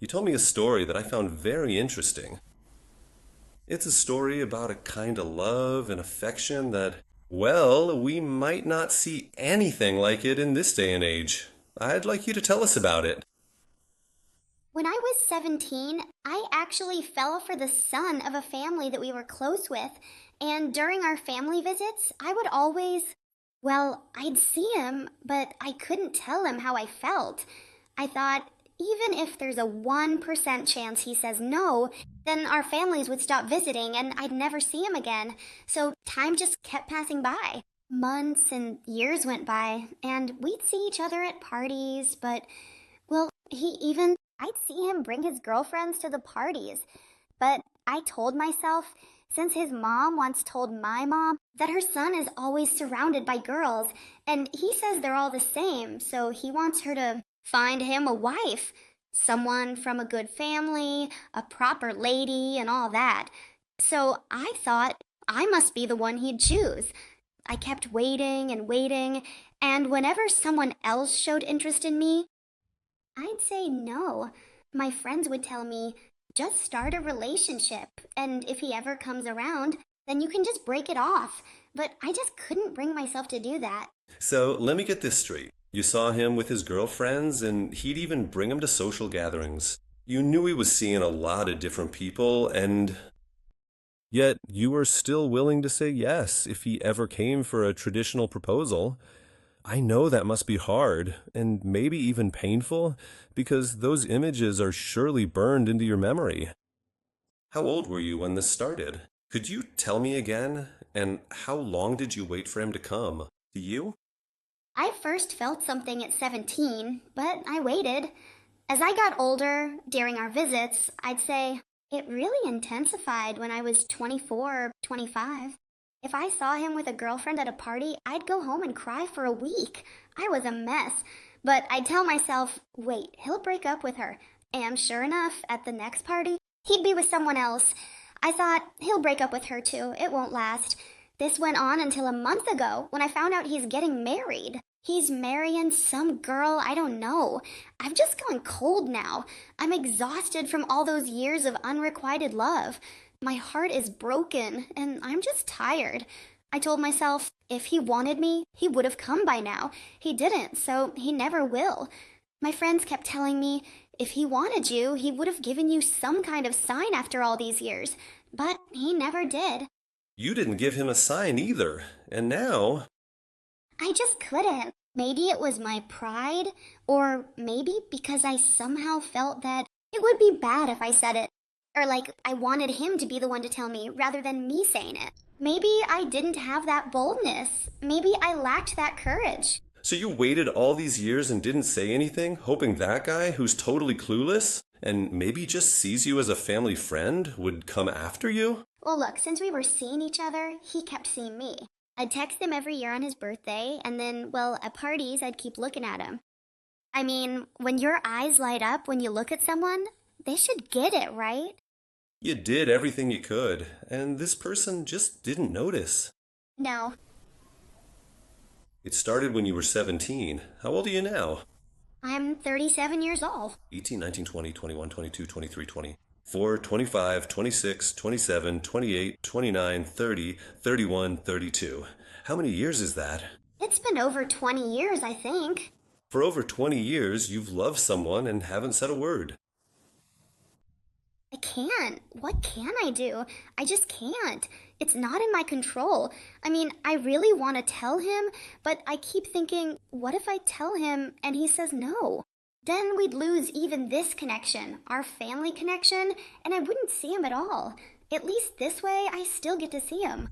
You told me a story that I found very interesting. It's a story about a kind of love and affection that, well, we might not see anything like it in this day and age. I'd like you to tell us about it. When I was 17, I actually fell for the son of a family that we were close with. And during our family visits, I would always, I'd see him, but I couldn't tell him how I felt. I thought, even if there's a 1% chance he says no, then our families would stop visiting and I'd never see him again. So time just kept passing by. Months and years went by, and we'd see each other at parties, but I'd see him bring his girlfriends to the parties. But I told myself, since his mom once told my mom that her son is always surrounded by girls, and he says they're all the same, so he wants her to find him a wife. Someone from a good family, a proper lady, and all that. So I thought I must be the one he'd choose. I kept waiting and waiting, and whenever someone else showed interest in me, I'd say no. My friends would tell me, just start a relationship, and if he ever comes around, then you can just break it off. But I just couldn't bring myself to do that. So let me get this straight. You saw him with his girlfriends, and he'd even bring them to social gatherings. You knew he was seeing a lot of different people, and yet you were still willing to say yes if he ever came for a traditional proposal. I know that must be hard, and maybe even painful, because those images are surely burned into your memory. How old were you when this started? Could you tell me again? And how long did you wait for him to come? To you? I first felt something at 17, but I waited. As I got older, during our visits, I'd say it really intensified when I was 24 or 25. If I saw him with a girlfriend at a party, I'd go home and cry for a week. I was a mess. But I'd tell myself, wait, he'll break up with her. And sure enough, at the next party, he'd be with someone else. I thought, he'll break up with her too. It won't last. This went on until a month ago when I found out he's getting married. He's marrying some girl I don't know. I've just gone cold now. I'm exhausted from all those years of unrequited love. My heart is broken, and I'm just tired. I told myself, if he wanted me, he would have come by now. He didn't, so he never will. My friends kept telling me, if he wanted you, he would have given you some kind of sign after all these years. But he never did. You didn't give him a sign either, and now. I just couldn't. Maybe it was my pride, or maybe because I somehow felt that it would be bad if I said it. Or like I wanted him to be the one to tell me rather than me saying it. Maybe I didn't have that boldness. Maybe I lacked that courage. So you waited all these years and didn't say anything, hoping that guy, who's totally clueless, and maybe just sees you as a family friend, would come after you? Well, look, since we were seeing each other, he kept seeing me. I'd text him every year on his birthday, and then, at parties, I'd keep looking at him. I mean, when your eyes light up when you look at someone, they should get it, right? You did everything you could, and this person just didn't notice. No, It started when you were 17. How old are you now? I'm 37 years old. 18, 19, 20, 21, 22, 23, 24, 25, 26, 27, 28, 29, 30, 31, 32. How many years is that? It's been over 20 years, I think. For over 20 years, you've loved someone and haven't said a word. I can't. What can I do? I just can't. It's not in my control. I mean, I really want to tell him, but I keep thinking, what if I tell him and he says no? Then we'd lose even this connection, our family connection, and I wouldn't see him at all. At least this way, I still get to see him.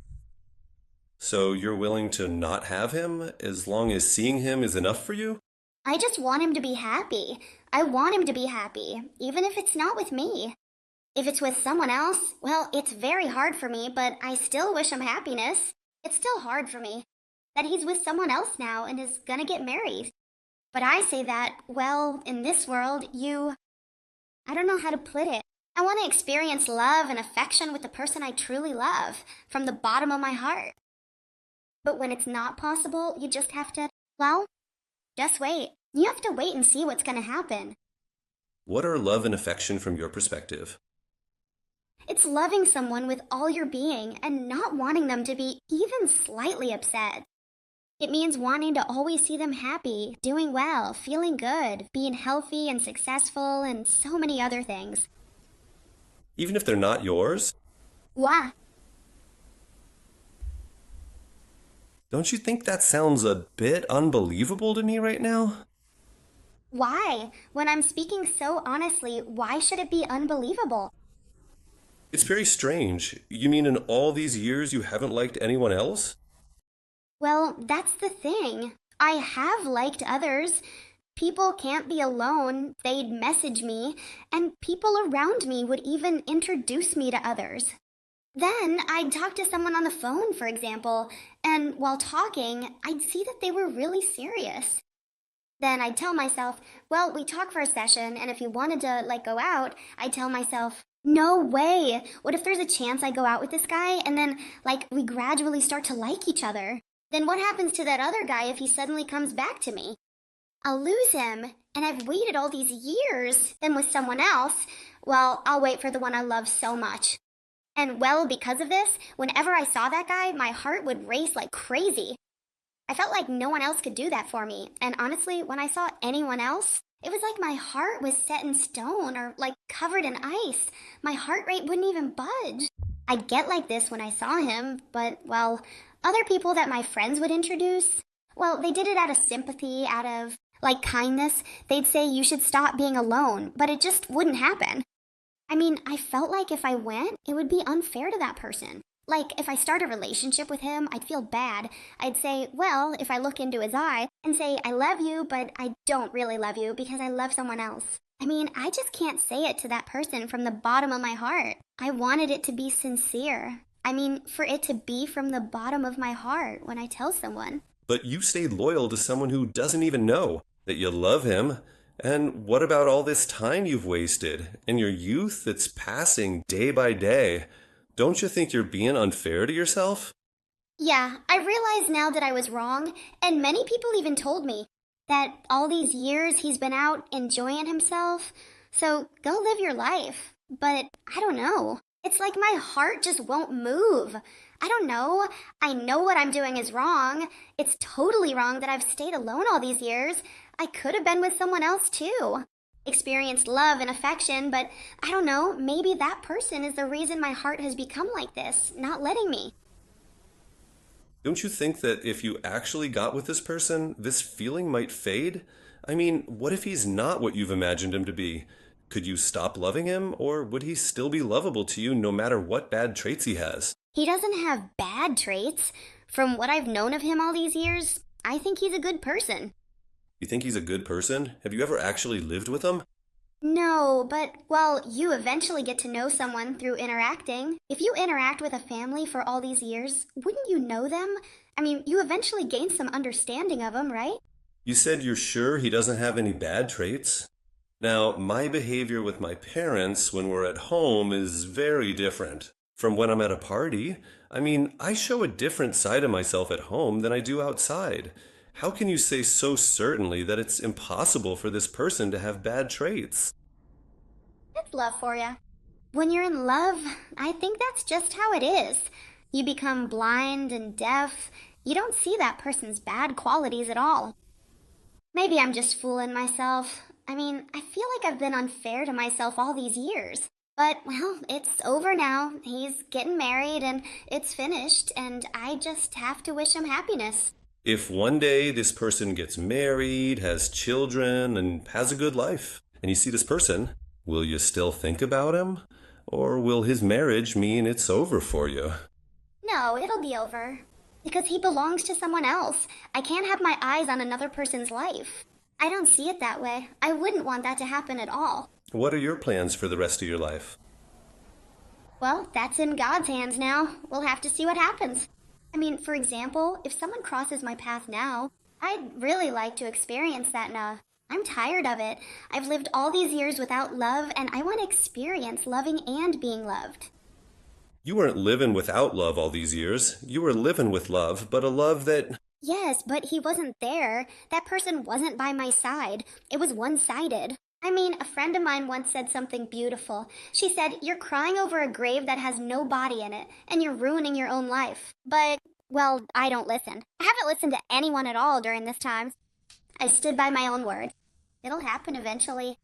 So you're willing to not have him as long as seeing him is enough for you? I just want him to be happy. I want him to be happy, even if it's not with me. If it's with someone else, it's very hard for me, but I still wish him happiness. It's still hard for me that he's with someone else now and is gonna get married. But I say that, in this world, I don't know how to put it. I want to experience love and affection with the person I truly love, from the bottom of my heart. But when it's not possible, you just have to, just wait. You have to wait and see what's gonna happen. What are love and affection from your perspective? It's loving someone with all your being and not wanting them to be even slightly upset. It means wanting to always see them happy, doing well, feeling good, being healthy and successful, and so many other things. Even if they're not yours? Why? Don't you think that sounds a bit unbelievable to me right now? Why? When I'm speaking so honestly, why should it be unbelievable? It's very strange. You mean in all these years you haven't liked anyone else? Well, that's the thing. I have liked others. People can't be alone. They'd message me, and people around me would even introduce me to others. Then I'd talk to someone on the phone, for example, and while talking, I'd see that they were really serious. Then I'd tell myself, well, we talk for a session, and if you wanted to, go out, I'd tell myself, no way. What if there's a chance I go out with this guy, and then, we gradually start to like each other? Then what happens to that other guy if he suddenly comes back to me? I'll lose him, and I've waited all these years. Then with someone else, well, I'll wait for the one I love so much. And well, because of this, whenever I saw that guy, my heart would race like crazy. I felt like no one else could do that for me. And honestly, when I saw anyone else, it was like my heart was set in stone or covered in ice. My heart rate wouldn't even budge. I'd get like this when I saw him, but, well, other people that my friends would introduce, well, they did it out of sympathy, out of, kindness. They'd say you should stop being alone, but it just wouldn't happen. I mean, I felt like if I went, it would be unfair to that person. If I start a relationship with him, I'd feel bad. I'd say, well, if I look into his eye and say, I love you, but I don't really love you because I love someone else. I mean, I just can't say it to that person from the bottom of my heart. I wanted it to be sincere. I mean, for it to be from the bottom of my heart when I tell someone. But you stayed loyal to someone who doesn't even know that you love him. And what about all this time you've wasted and your youth that's passing day by day? Don't you think you're being unfair to yourself? Yeah, I realize now that I was wrong, and many people even told me that all these years he's been out enjoying himself, so go live your life. But I don't know. It's like my heart just won't move. I don't know. I know what I'm doing is wrong. It's totally wrong that I've stayed alone all these years. I could have been with someone else too. Experienced love and affection, but I don't know, maybe that person is the reason my heart has become like this, not letting me. Don't you think that if you actually got with this person, this feeling might fade? I mean, what if he's not what you've imagined him to be? Could you stop loving him, or would he still be lovable to you no matter what bad traits he has? He doesn't have bad traits. From what I've known of him all these years, I think he's a good person. You think he's a good person? Have you ever actually lived with him? No, but, well, you eventually get to know someone through interacting. If you interact with a family for all these years, wouldn't you know them? I mean, you eventually gain some understanding of them, right? You said you're sure he doesn't have any bad traits? Now, my behavior with my parents when we're at home is very different from when I'm at a party. I mean, I show a different side of myself at home than I do outside. How can you say so certainly that it's impossible for this person to have bad traits? That's love for you. When you're in love, I think that's just how it is. You become blind and deaf. You don't see that person's bad qualities at all. Maybe I'm just fooling myself. I mean, I feel like I've been unfair to myself all these years. But, well, it's over now. He's getting married and it's finished, and I just have to wish him happiness. If one day this person gets married, has children, and has a good life, and you see this person, will you still think about him? Or will his marriage mean it's over for you? No, it'll be over. Because he belongs to someone else. I can't have my eyes on another person's life. I don't see it that way. I wouldn't want that to happen at all. What are your plans for the rest of your life? Well, that's in God's hands now. We'll have to see what happens. I mean, for example, if someone crosses my path now, I'd really like to experience that now. I'm tired of it. I've lived all these years without love, and I want to experience loving and being loved. You weren't living without love all these years. You were living with love, but a love that... Yes, but he wasn't there. That person wasn't by my side. It was one-sided. I mean, a friend of mine once said something beautiful. She said, "You're crying over a grave that has no body in it, and you're ruining your own life." But, well, I don't listen. I haven't listened to anyone at all during this time. I stood by my own word. It'll happen eventually.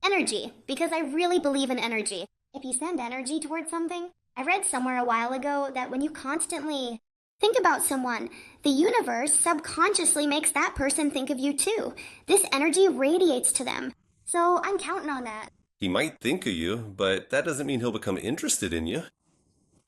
Energy, because I really believe in energy. If you send energy towards something, I read somewhere a while ago that when you constantly think about someone, the universe subconsciously makes that person think of you too. This energy radiates to them. So I'm counting on that. He might think of you, but that doesn't mean he'll become interested in you.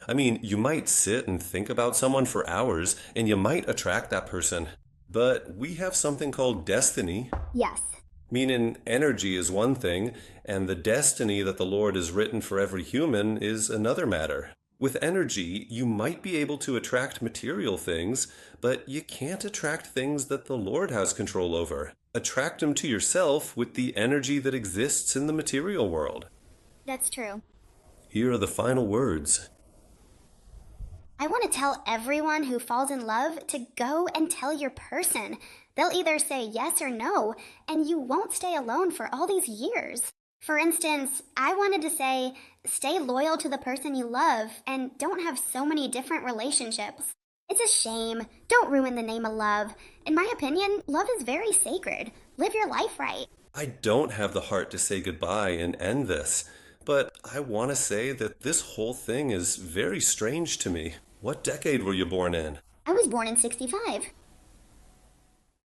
I mean, you might sit and think about someone for hours, and you might attract that person. But we have something called destiny, Yes. meaning energy is one thing, and the destiny that the Lord has written for every human is another matter. With energy, you might be able to attract material things, but you can't attract things that the Lord has control over. Attract them to yourself with the energy that exists in the material world. That's true. Here are the final words. I want to tell everyone who falls in love to go and tell your person. They'll either say yes or no, and you won't stay alone for all these years. For instance, I wanted to say, stay loyal to the person you love and don't have so many different relationships. It's a shame. Don't ruin the name of love. In my opinion, love is very sacred. Live your life right. I don't have the heart to say goodbye and end this, but I want to say that this whole thing is very strange to me. What decade were you born in? I was born in 65.